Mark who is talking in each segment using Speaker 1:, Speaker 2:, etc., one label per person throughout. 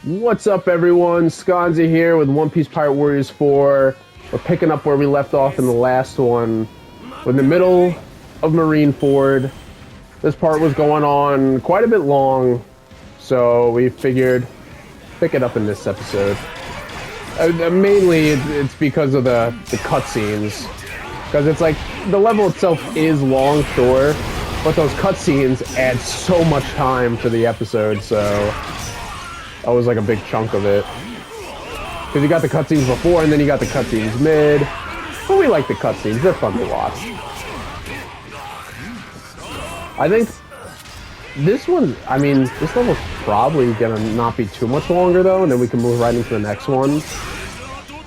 Speaker 1: What's up, everyone? SconzE here with One Piece Pirate Warriors 4. We're picking up where we left off in the last one. We're in the middle of Marineford. This part was going on quite a bit long, so we figured pick it up in this episode. Mainly, it's because of the cutscenes. Because it's like, the level itself is long, sure, but those cutscenes add so much time to the episode, so that was like a big chunk of it. Because you got the cutscenes before, and then you got the cutscenes mid. But we like the cutscenes, they're fun to watch. I think this one, this level's probably gonna not be too much longer though, and then we can move right into the next one.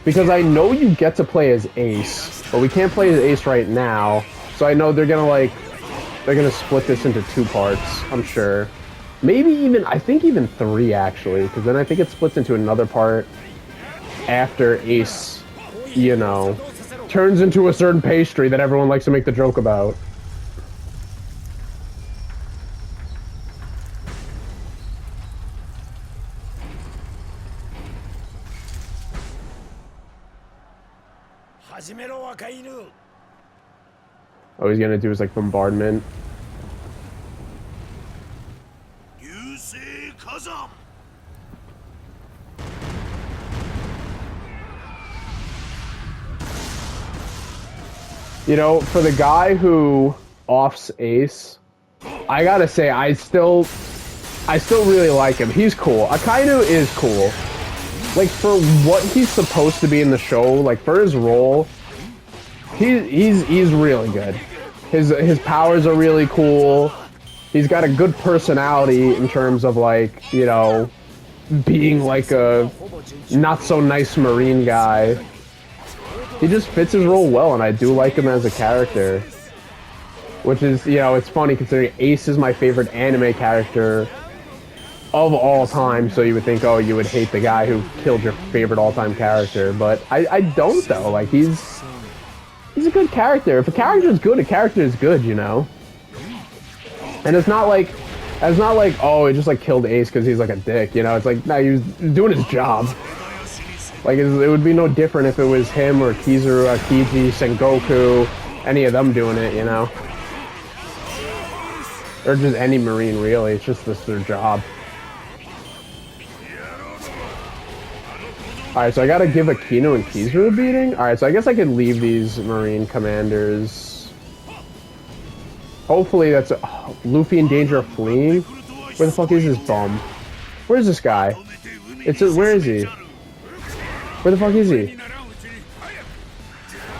Speaker 1: Because I know you get to play as Ace, but we can't play as Ace right now. So I know they're gonna split this into two parts, I'm sure. Maybe even, I think even three actually, because then I think it splits into another part after Ace, you know, turns into a certain pastry that everyone likes to make the joke about. All he's gonna do is like bombardment. You know, for the guy who offs Ace, I gotta say, I still really like him. He's cool. Akainu is cool. Like, for what he's supposed to be in the show, like, for his role, he's really good. His powers are really cool. He's got a good personality in terms of, like, you know, being like a not-so-nice Marine guy. He just fits his role well, and I do like him as a character. Which is, you know, it's funny considering Ace is my favorite anime character of all time, so you would think, oh, you would hate the guy who killed your favorite all-time character, but I don't, though. Like, he's a good character. If a character is good, a character is good, you know? And it's not like, oh, he just, like, killed Ace because he's, like, a dick, you know? It's like, nah, he was doing his job. Like, it would be no different if it was him or Kizaru, Aokiji, Sengoku, any of them doing it, you know? Or just any Marine, really. It's just their job. Alright, so I gotta give Akino and Kizaru a beating? Alright, so I guess I could leave these Marine commanders. Hopefully that's Luffy in danger of fleeing? Where the fuck is this bum? Where's this guy? Where is he? Where the fuck is he?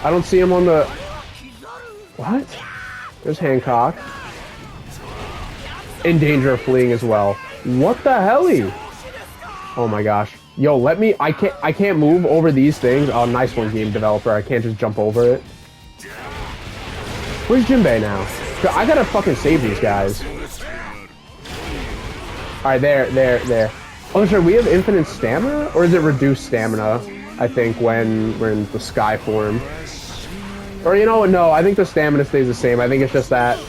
Speaker 1: I don't see him on the... What? There's Hancock. In danger of fleeing as well. What the helly? Oh my gosh. Yo, I can't move over these things. Oh, nice one, game developer. I can't just jump over it. Where's Jinbei now? I gotta fucking save these guys. Alright, there. Oh, sure, we have infinite stamina? Or is it reduced stamina, I think, when we're in the sky form? Or, you know what, no, I think the stamina stays the same. I think it's just that,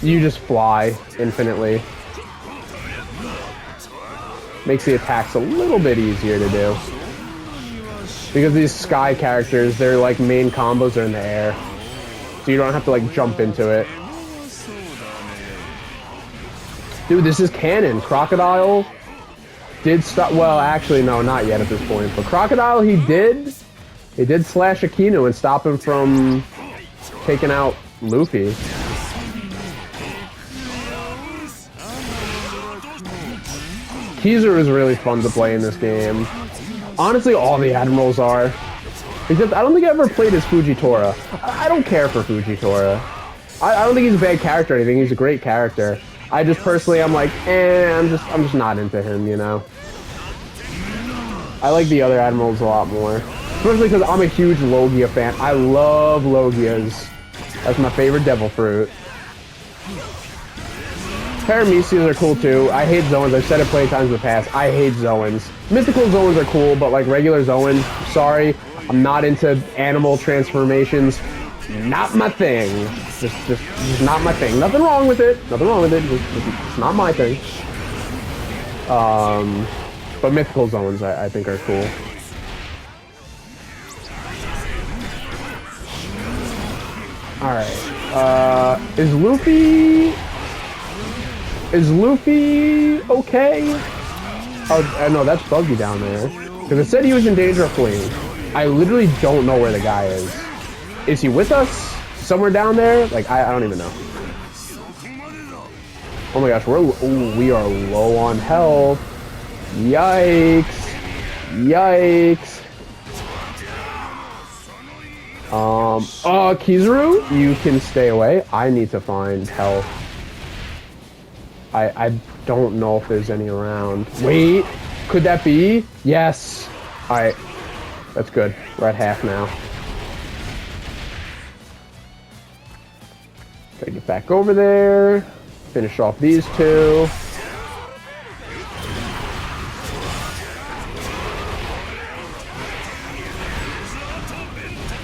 Speaker 1: you just fly infinitely. Makes the attacks a little bit easier to do. Because these sky characters, their, like, main combos are in the air. So you don't have to, like, jump into it. Dude, this is canon. Crocodile did stop. Well, actually, no, not yet at this point. But Crocodile, he did slash Akino and stop him from taking out Luffy. Kizaru is really fun to play in this game. Honestly, all the admirals are. Except I don't think I ever played as Fujitora. I don't care for Fujitora. I don't think he's a bad character or anything. He's a great character. I just personally, I'm like, I'm just not into him, you know? I like the other admirals a lot more. Especially because I'm a huge Logia fan. I love Logias. That's my favorite devil fruit. Paramecians are cool too. I hate Zoans. I've said it plenty of times in the past. I hate Zoans. Mythical Zoans are cool, but like regular Zoans, sorry. I'm not into animal transformations. Not my thing. Just not my thing. Nothing wrong with it. Nothing wrong with it. It's not my thing. But mythical zones, I think, are cool. Alright. Is Luffy okay? Oh, no, that's Buggy down there. Because it said he was in danger of fleeing. I literally don't know where the guy is. Is he with us? Somewhere down there? Like, I don't even know. Oh my gosh, we are low on health. Yikes. Yikes. Kizaru, you can stay away. I need to find health. I don't know if there's any around. Wait, could that be? Yes. Alright, that's good. We're at half now. Gotta get back over there. Finish off these two.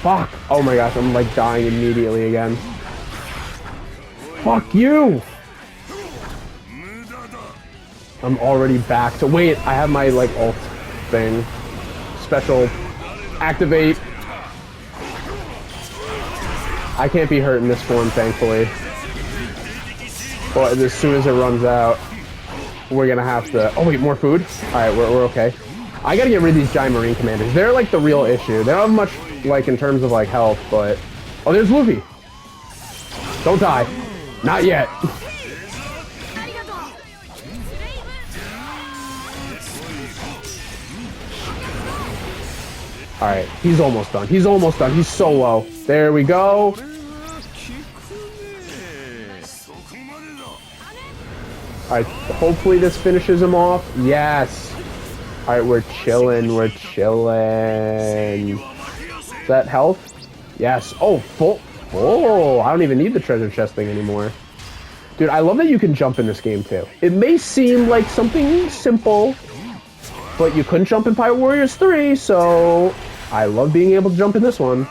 Speaker 1: Fuck! Oh my gosh, I'm like dying immediately again. Fuck you! I'm already back to— wait, I have my like ult thing. Special activate. I can't be hurt in this form, thankfully. But as soon as it runs out, we're gonna have to— oh wait, more food? Alright, we're okay. I gotta get rid of these giant marine commanders. They're like the real issue. They don't have much like in terms of like health, but— oh, there's Luffy. Don't die. Not yet. Alright, he's almost done. He's almost done. He's so low. There we go. Alright, hopefully this finishes him off. Yes. Alright, we're chilling. We're chilling. Is that health? Yes. Oh, full. Oh, I don't even need the treasure chest thing anymore. Dude, I love that you can jump in this game too. It may seem like something simple, but you couldn't jump in Pirate Warriors 3, so I love being able to jump in this one.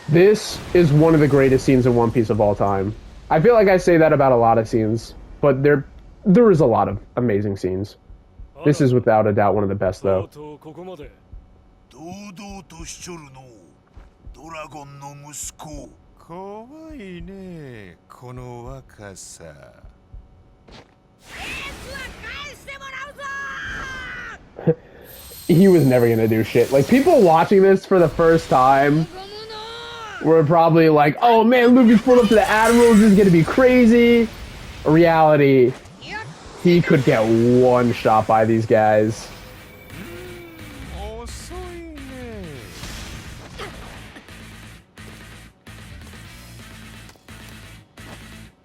Speaker 1: This is one of the greatest scenes in One Piece of all time. I feel like I say that about a lot of scenes, but there is a lot of amazing scenes. This is without a doubt one of the best, though. He was never gonna do shit. Like, people watching this for the first time were probably like, oh man, Luffy's pulled up to the Admirals, this is gonna be crazy. Reality, he could get one shot by these guys.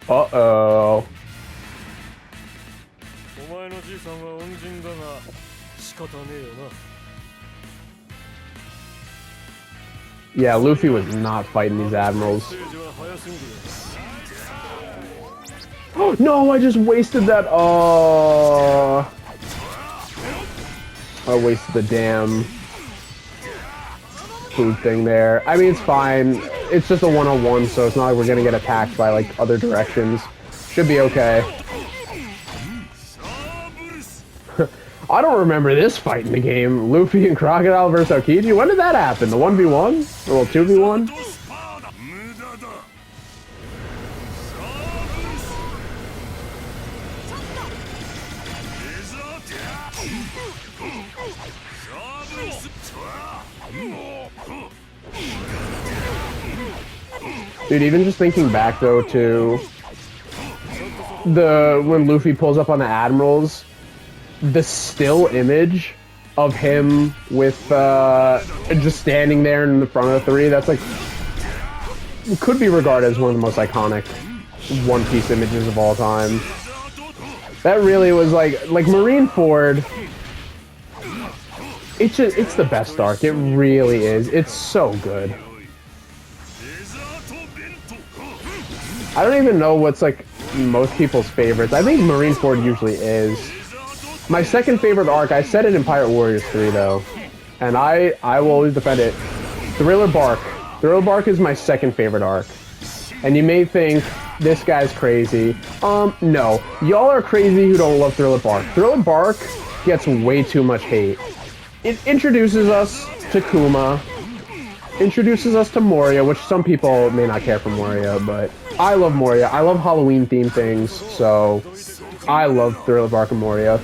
Speaker 1: Uh-oh. Yeah, Luffy was not fighting these admirals. Oh, no, I just wasted that. Oh. I wasted the damn food thing there. I mean, it's fine. It's just a 101, so it's not like we're gonna get attacked by, like, other directions. Should be okay. I don't remember this fight in the game. Luffy and Crocodile versus Aokiji. When did that happen? The 1v1? Or, well, 2v1? Dude, even just thinking back, though, to when Luffy pulls up on the admirals, the still image of him with just standing there in the front of the three, that's like, could be regarded as one of the most iconic One Piece images of all time. That really was like Marineford. It's the best arc. It really is. It's so good. I don't even know what's like most people's favorites. I think Marineford usually is. My second favorite arc, I said it in Pirate Warriors 3 though, and I will always defend it. Thriller Bark. Thriller Bark is my second favorite arc. And you may think, this guy's crazy. No. Y'all are crazy who don't love Thriller Bark. Thriller Bark gets way too much hate. It introduces us to Kuma, introduces us to Moria, which some people may not care for Moria, but I love Moria. I love Halloween-themed things, so I love Thriller Bark and Moria.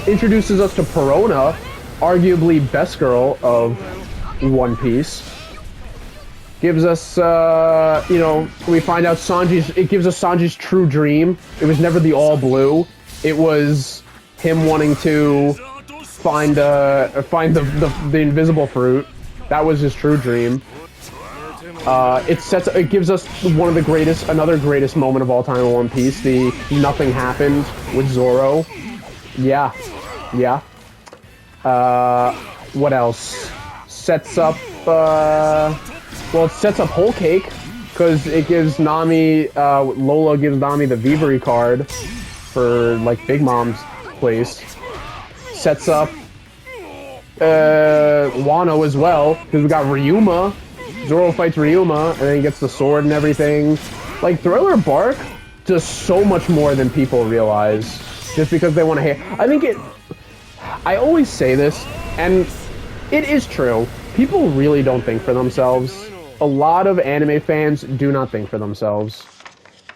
Speaker 1: Introduces us to Perona, arguably best girl of One Piece. Gives us, you know, we find out it gives us Sanji's true dream. It was never the all blue. It was him wanting to find the invisible fruit. That was his true dream. It gives us another greatest moment of all time in One Piece. The nothing happened with Zoro. Yeah. What else? Sets up, well, it sets up Whole Cake, because it gives Nami, Lola gives Nami the Vivere card for, like, Big Mom's place. Sets up, Wano as well, because we got Ryuma. Zoro fights Ryuma, and then he gets the sword and everything. Like, Thriller Bark does so much more than people realize, just because they want to hate. I always say this, and it is true. People really don't think for themselves. A lot of anime fans do not think for themselves,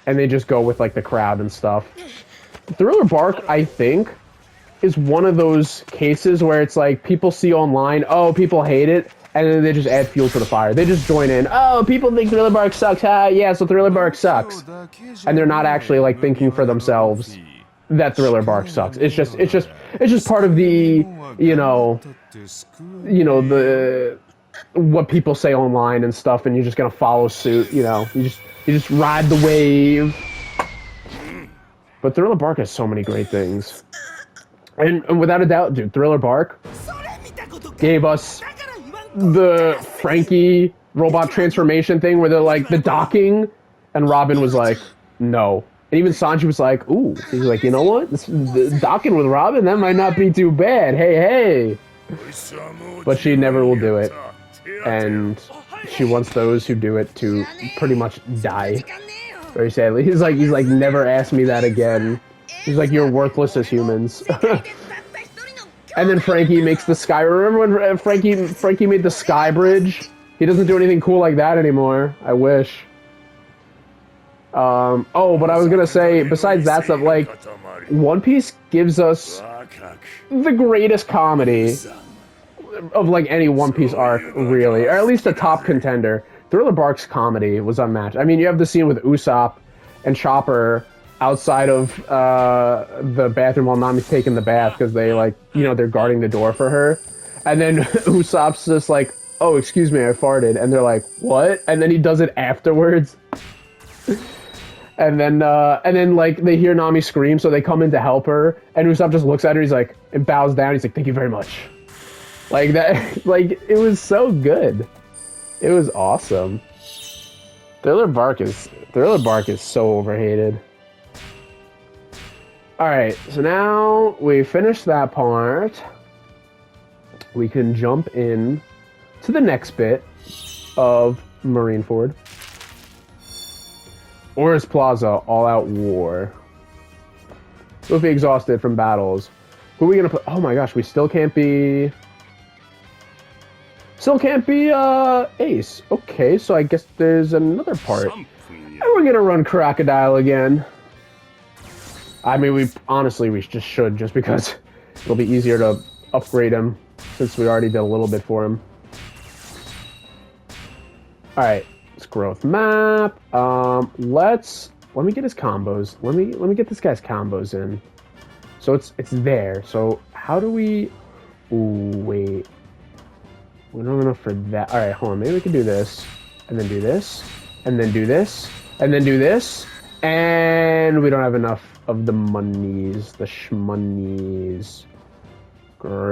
Speaker 1: and they just go with, like, the crowd and stuff. Thriller Bark, I think, is one of those cases where it's like people see online, oh, people hate it, and then they just add fuel to the fire. They just join in. Oh, people think Thriller Bark sucks. Yeah, so Thriller Bark sucks. And they're not actually, like, thinking for themselves that Thriller Bark sucks. It's just part of the, you know, the what people say online and stuff, and you're just gonna follow suit, you know. You just ride the wave. But Thriller Bark has so many great things. And without a doubt, dude, Thriller Bark gave us the Frankie robot transformation thing where they're like, the docking, and Robin was like, no. And even Sanji was like, ooh. He's like, you know what? The docking with Robin, that might not be too bad. Hey. But she never will do it. And she wants those who do it to pretty much die. Very sadly. He's like, never ask me that again. He's like, you're worthless as humans. And then Frankie makes the sky. Remember when Frankie made the sky bridge? He doesn't do anything cool like that anymore. I wish. Oh, but I was gonna say, besides that stuff, like, One Piece gives us the greatest comedy of, like, any One Piece arc, really. Or at least a top contender. Thriller Bark's comedy was unmatched. I mean, you have the scene with Usopp and Chopper outside of the bathroom while Nami's taking the bath, because they, like, you know, they're guarding the door for her. And then Usopp's just like, oh, excuse me, I farted. And they're like, what? And then he does it afterwards. And then, like, they hear Nami scream, so they come in to help her. And Usopp just looks at her, he's like, and bows down. He's like, thank you very much. Like, that, like, it was so good. It was awesome. Thriller Bark is so overhated. Alright, so now we finished that part. We can jump in to the next bit of Marineford. Oris Plaza, all-out war. Luffy exhausted from battles. Who are we gonna put? Oh my gosh, we still can't be... Ace. Okay, so I guess there's another part. And we're gonna run Crocodile again. I mean, we just should, just because it'll be easier to upgrade him, since we already did a little bit for him. Alright, let's growth map. Let me get his combos. Let me get this guy's combos in. So it's there. So how do we... Ooh, wait. We don't have enough for that. Alright, hold on. Maybe we can do this. And then do this. And then do this. And then do this. And we don't have enough of the monies. The shmonies. Great.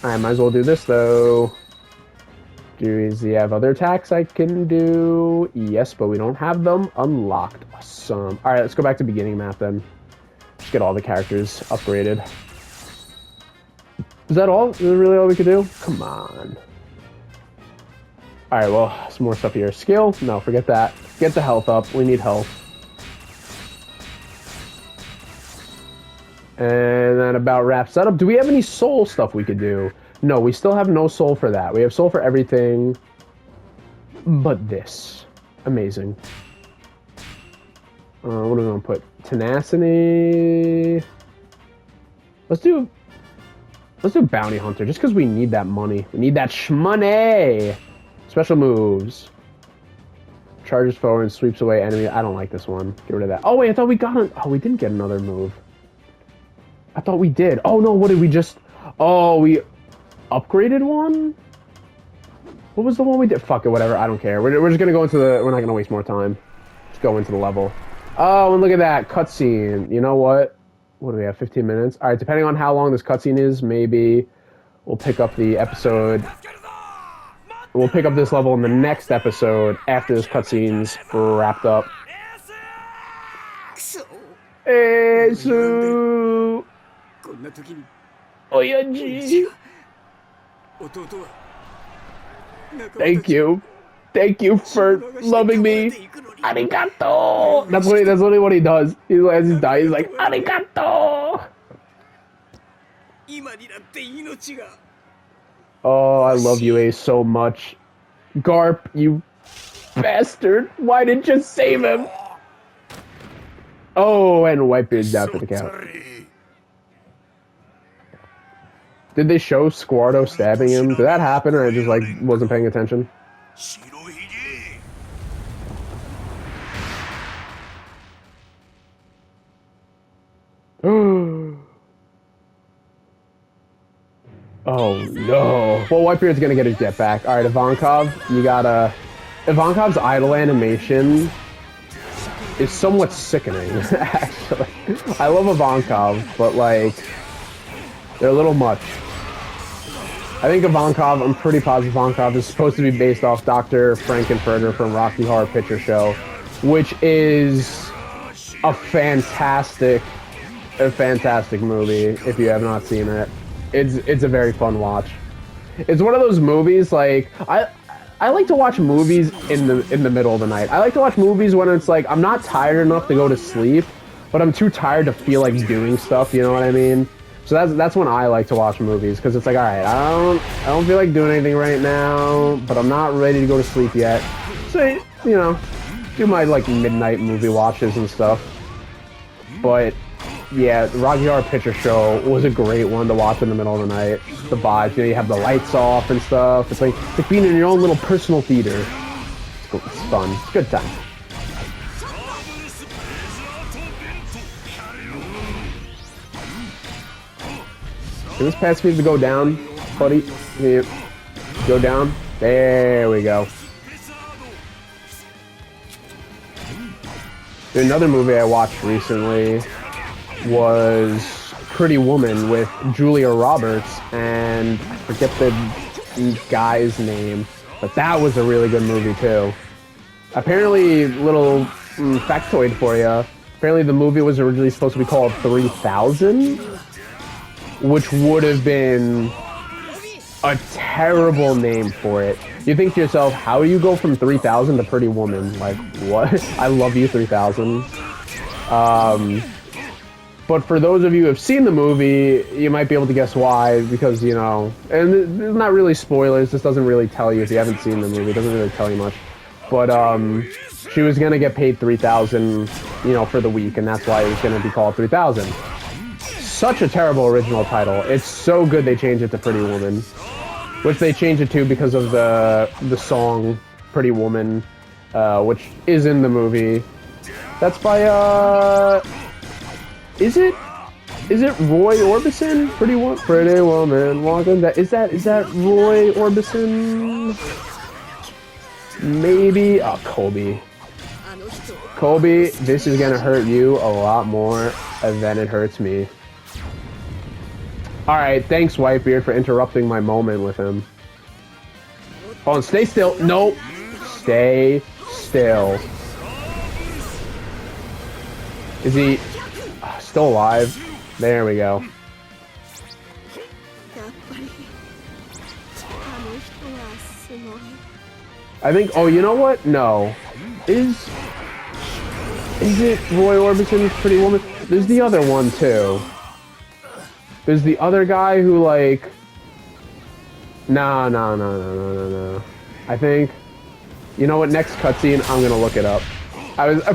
Speaker 1: Alright, might as well do this, though. Does he have other attacks I can do? Yes, but we don't have them unlocked. Awesome. Alright, let's go back to beginning map, then. Just get all the characters upgraded. Is that all? Is that really all we could do? Come on. Alright, well, some more stuff here. Skill? No, forget that. Get the health up. We need health. And then about wraps that up. Do we have any soul stuff we could do? No, we still have no soul for that. We have soul for everything but this. Amazing. What are we going to put? Tenacity. Let's do Bounty Hunter, just because we need that money. We need that shmoney. Special moves. Charges forward and sweeps away enemy. I don't like this one. Get rid of that. Oh, wait, I thought we got it. Oh, we didn't get another move. I thought we did. Oh, no, what did we just... Oh, we upgraded one? What was the one we did? Fuck it, whatever. I don't care. We're just going to go into the... We're not going to waste more time. Let's go into the level. Oh, and look at that. Cutscene. You know what? What do we have? 15 minutes? Alright, depending on how long this cutscene is, maybe we'll pick up the episode. We'll pick up this level in the next episode after this cutscene's wrapped up. Esu! Aokiji! Thank you. Thank you for loving me. Arigato! That's literally what he does. As he's dying, he's like, Arigato! Oh, I love you, Ace, so much. Garp, you bastard. Why didn't you save him? Oh, and Whitebeard's down for the count. Did they show Squardo stabbing him? Did that happen, or I just, like, wasn't paying attention? Oh no. Well, Whitebeard's gonna get his jet back. Alright, Ivankov, you gotta... Ivankov's idle animation is somewhat sickening, actually. I love Ivankov, but like... They're a little much. I think Ivankov, I'm pretty positive Ivankov is supposed to be based off Dr. Frankenfurter from Rocky Horror Picture Show, which is a fantastic movie, if you have not seen it. It's a very fun watch. It's one of those movies, like, I like to watch movies in the middle of the night. I like to watch movies when it's like, I'm not tired enough to go to sleep, but I'm too tired to feel like doing stuff, you know what I mean? So that's when I like to watch movies, because it's like, alright, I don't feel like doing anything right now, but I'm not ready to go to sleep yet. So, you know, do my, like, midnight movie watches and stuff. But... yeah, the Rocky Horror Picture Show was a great one to watch in the middle of the night. The vibes, you know, you have the lights off and stuff. It's like being in your own little personal theater. It's cool. It's fun. It's a good time. Can this pass me to go down, buddy? Can you go down? There we go. Another movie I watched recently was Pretty Woman with Julia Roberts, and I forget the guy's name, but that was a really good movie too. Apparently, little factoid for you, apparently the movie was originally supposed to be called 3000, which would have been a terrible name for it. You think to yourself, how do you go from 3000 to Pretty Woman? Like, what? I love you, 3000. But for those of you who have seen the movie, you might be able to guess why, because, you know, and there's not really spoilers, this doesn't really tell you if you haven't seen the movie, it doesn't really tell you much. But, she was gonna get paid $3,000, you know, for the week, and that's why it was gonna be called 3000. Such a terrible original title. It's so good they changed it to Pretty Woman, which they changed it to because of the song Pretty Woman, which is in the movie. That's by, Is it Roy Orbison? Pretty Woman walking that. Is that Roy Orbison? Maybe. Oh, Kobe. Kobe, this is gonna hurt you a lot more than it hurts me. All right, thanks, Whitebeard, for interrupting my moment with him. Oh, and stay still. Nope. Stay still. Is he still alive? There we go. I think, oh, you know what? No. Is it Roy Orbison's Pretty Woman? There's the other one, too. There's the other guy who, like... No. I think... You know what? Next cutscene, I'm gonna look it up.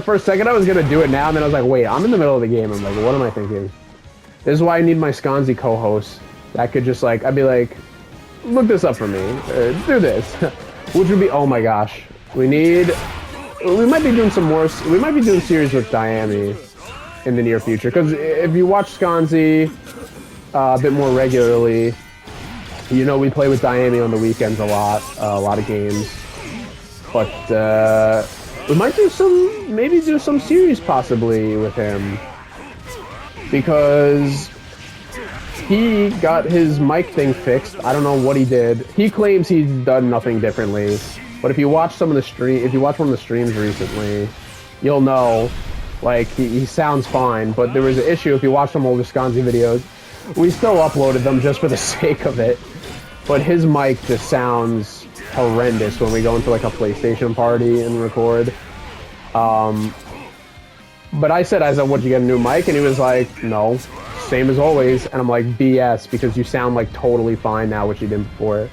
Speaker 1: For a second, I was gonna do it now, and then I was like, wait, I'm in the middle of the game. I'm like, what am I thinking? This is why I need my SconzE co-host. That could just, like, I'd be like, look this up for me. Do this. Which would be, oh my gosh. We might be doing some more, we might be doing series with Diami in the near future. Because if you watch SconzE a bit more regularly, you know we play with Diami on the weekends a lot of games. But we might do some series possibly with him. Because he got his mic thing fixed. I don't know what he did. He claims he's done nothing differently. But if you watch one of the streams recently, you'll know, like, he sounds fine. But there was an issue if you watch some older SconzE videos. We still uploaded them just for the sake of it. But his mic just sounds horrendous when we go into, like, a PlayStation party and record. But I said, would you get a new mic? And he was like, no, same as always. And I'm like, BS, because you sound like totally fine now, which you didn't before.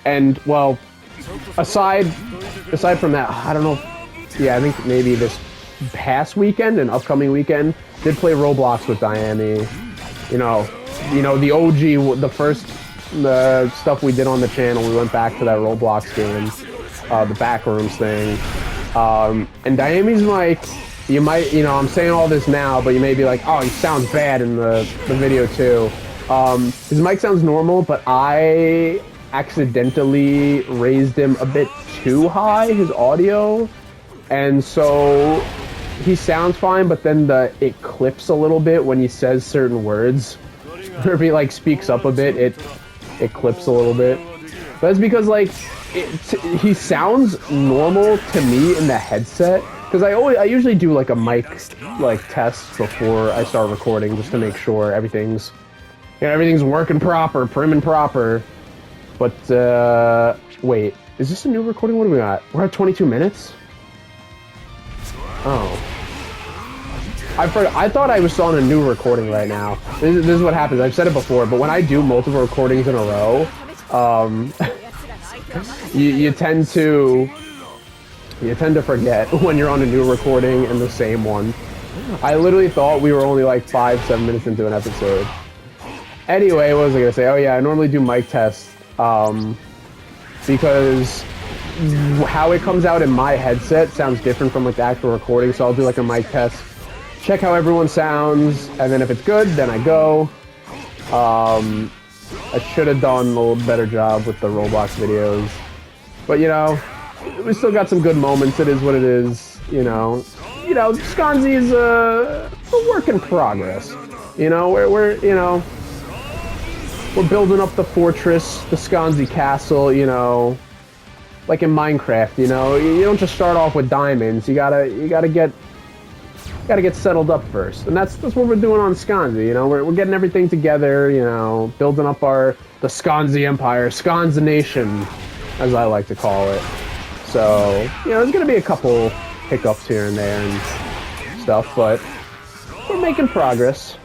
Speaker 1: And, well, aside from that, I don't know. Yeah, I think maybe this past weekend and upcoming weekend, did play Roblox with Diami. You know, the OG, the stuff we did on the channel, we went back to that Roblox game, the Backrooms thing. And Diami's mic, you might, I'm saying all this now, but you may be like, oh, he sounds bad in the video too. His mic sounds normal, but I accidentally raised him a bit too high, his audio. And so he sounds fine, but then it clips a little bit when he says certain words. Or if he, like, speaks up a bit, it clips a little bit. But that's because, like, he sounds normal to me in the headset, because I usually do, like, a mic, like, test before I start recording, just to make sure everything's working proper, prim and proper. But wait, is this a new recording? What do we got? We're at 22 minutes. Oh, I thought I was on a new recording right now. This is what happens. I've said it before, but when I do multiple recordings in a row, you tend to forget when you're on a new recording and the same one. I literally thought we were only like 5-7 minutes into an episode. Anyway, what was I gonna say? Oh yeah, I normally do mic tests because how it comes out in my headset sounds different from, like, the actual recording. So I'll do, like, a mic test, check how everyone sounds, and then if it's good, then I go. I should have done a little better job with the Roblox videos. But, we still got some good moments. It is what it is, SconzE is a work in progress. We're building up the fortress, the SconzE castle, like in Minecraft, you don't just start off with diamonds. You gotta get settled up first, and that's what we're doing on SconzE. We're getting everything together, building up the SconzE empire, SconzE nation, as I like to call it. So, there's gonna be a couple hiccups here and there and stuff, but we're making progress.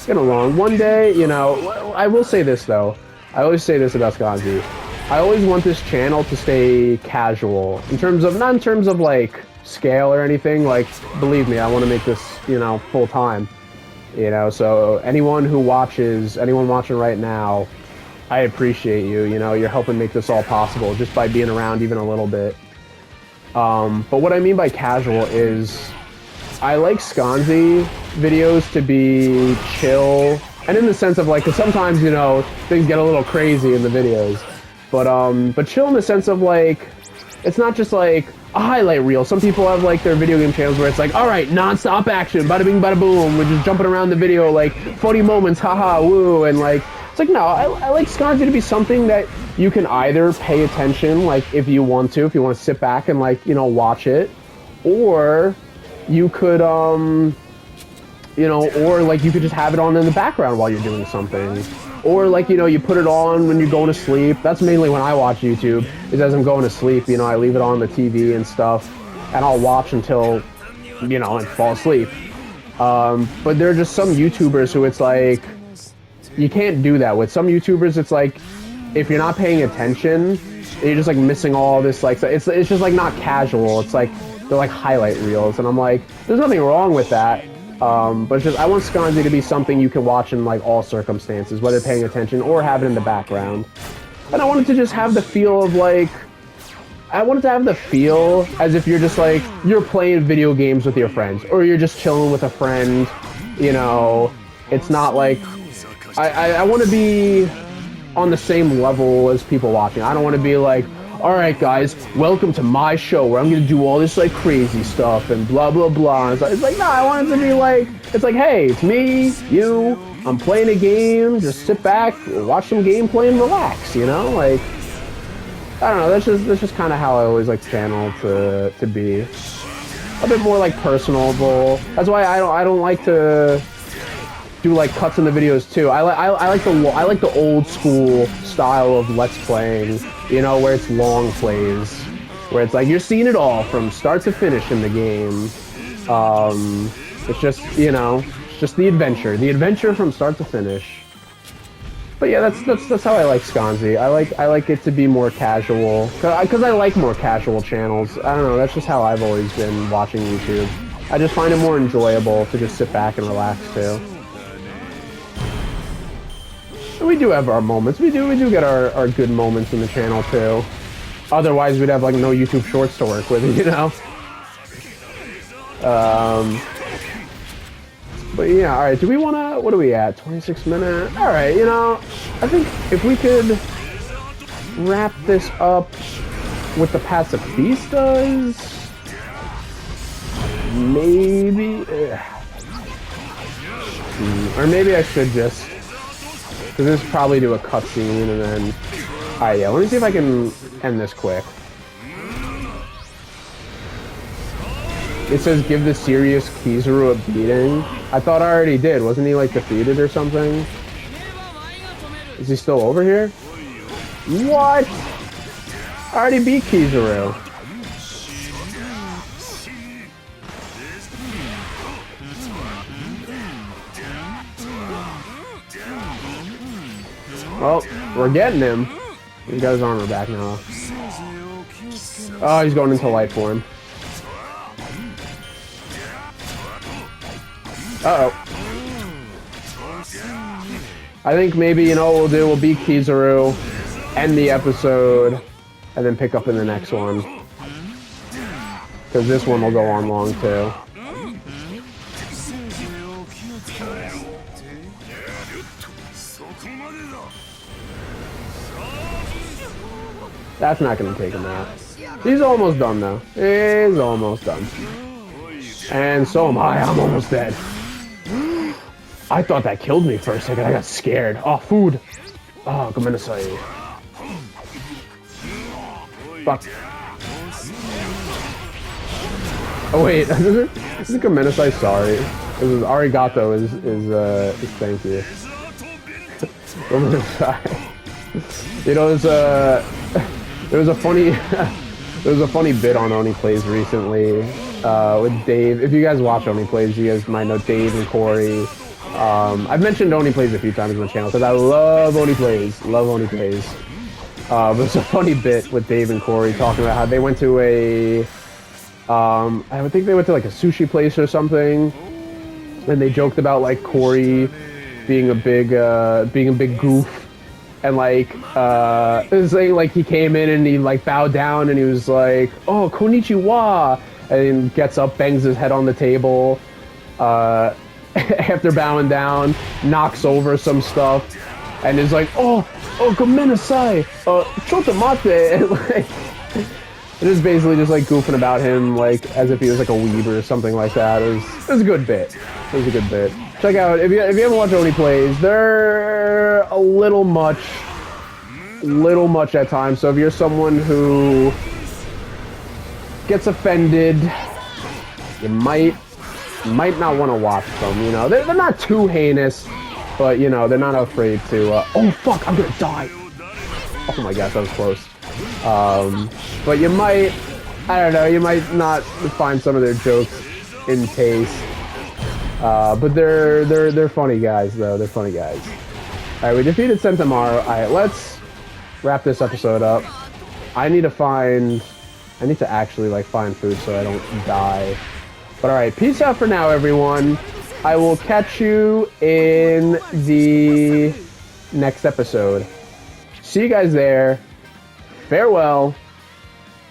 Speaker 1: Getting along. One day, I will say this though. I always say this about SconzE. I always want this channel to stay casual, not in terms of like scale or anything. Like, believe me, I want to make this, full time. So anyone watching right now, I appreciate you. You're helping make this all possible just by being around even a little bit. But what I mean by casual is I like SconzE videos to be chill, and in the sense of, like, 'cause sometimes, things get a little crazy in the videos. But chill in the sense of, like, it's not just like a highlight reel. Some people have, like, their video game channels where it's like, alright, non-stop action, bada bing, bada boom, we're just jumping around the video, like, funny moments, haha, woo, and, like, it's like, no, I like SconzE to be something that you can either pay attention, like, if you want to sit back and, like, watch it, or you could you know, or like you could just have it on in the background while you're doing something. Or like, you know, you put it on when you're going to sleep. That's mainly when I watch YouTube, is as I'm going to sleep, you know, I leave it on the TV and stuff, and I'll watch until, you know, and fall asleep. But there are just some YouTubers who it's like, you can't do that with. Some YouTubers, it's like, if you're not paying attention, you're just like missing all this, like, it's just like not casual. It's like, they're like highlight reels, and I'm like, there's nothing wrong with that. But it's just, I want SconzE to be something you can watch in like all circumstances, whether paying attention or have it in the background. And I wanted to just have the feel of like, I wanted to have the feel as if you're just like, you're playing video games with your friends, or you're just chilling with a friend, you know. It's not like, I want to be on the same level as people watching. I don't want to be like, alright guys, welcome to my show where I'm gonna do all this like crazy stuff and blah blah blah. It's like, no, I want it to be like, it's like, hey, it's me, you, I'm playing a game, just sit back, watch some gameplay and relax, you know? Like, I don't know, that's just kind of how I always like the channel to be. A bit more like personable. That's why I don't like to do like cuts in the videos too. I like the old school style of Let's Playing, you know, where it's long plays, where it's like you're seeing it all from start to finish in the game. It's just, you know, it's just the adventure from start to finish. But yeah, that's how I like SconzE. I like it to be more casual, cause I like more casual channels. I don't know, that's just how I've always been watching YouTube. I just find it more enjoyable to just sit back and relax too. We do have our moments. We do get our good moments in the channel too. Otherwise, we'd have like no YouTube Shorts to work with, you know. But yeah, all right. Do we wanna? What are we at? 26 minutes. All right. You know, I think if we could wrap this up with the pacifistas, maybe, or maybe I should just. Because this is probably do a cutscene and then... Alright, yeah, let me see if I can end this quick. It says give the serious Kizaru a beating. I thought I already did. Wasn't he like defeated or something? Is he still over here? What? I already beat Kizaru. Well, we're getting him. He got his armor back now. Oh, he's going into light form. Uh-oh. I think maybe, you know what we'll do? We'll beat Kizaru, end the episode, and then pick up in the next one. Because this one will go on long, too. That's not going to take him out. He's almost done, though. He's almost done. And so am I. I'm almost dead. I thought that killed me for a second. I got scared. Oh, food. Oh, gomenasai. Fuck. Oh, wait. Isn't gomenasai sorry? This is arigato is thank you. Gomenasai. You know, there was a funny bit on Oni Plays recently with Dave. If you guys watch Oni Plays, you guys might know Dave and Corey. I've mentioned Oni Plays a few times on the channel because I love Oni Plays. Love Oni Plays. But it's a funny bit with Dave and Corey talking about how they went to I would think they went to like a sushi place or something, and they joked about like Corey being a big goof. And like, it was like he came in and he like bowed down and he was like, "Oh, konnichiwa," and he gets up, bangs his head on the table, after bowing down, knocks over some stuff, and is like, "Oh, gomenasai, chotomate," and like, it is basically just like goofing about him, like as if he was like a weeb or something like that. It was a good bit. It was a good bit. Check out, if you haven't watched Oni Plays, they're a little much at times. So if you're someone who gets offended, you might might not want to watch them. You know, they're not too heinous, but you know, they're not afraid to. Oh fuck! I'm gonna die. Oh my gosh, that was close. But you might, I don't know, you might not find some of their jokes in taste. But they're funny guys though. They're funny guys. All right, we defeated Sentomaru. All right, let's wrap this episode up. I need to actually like find food so I don't die. But all right, peace out for now, everyone. I will catch you in the next episode. See you guys there. Farewell.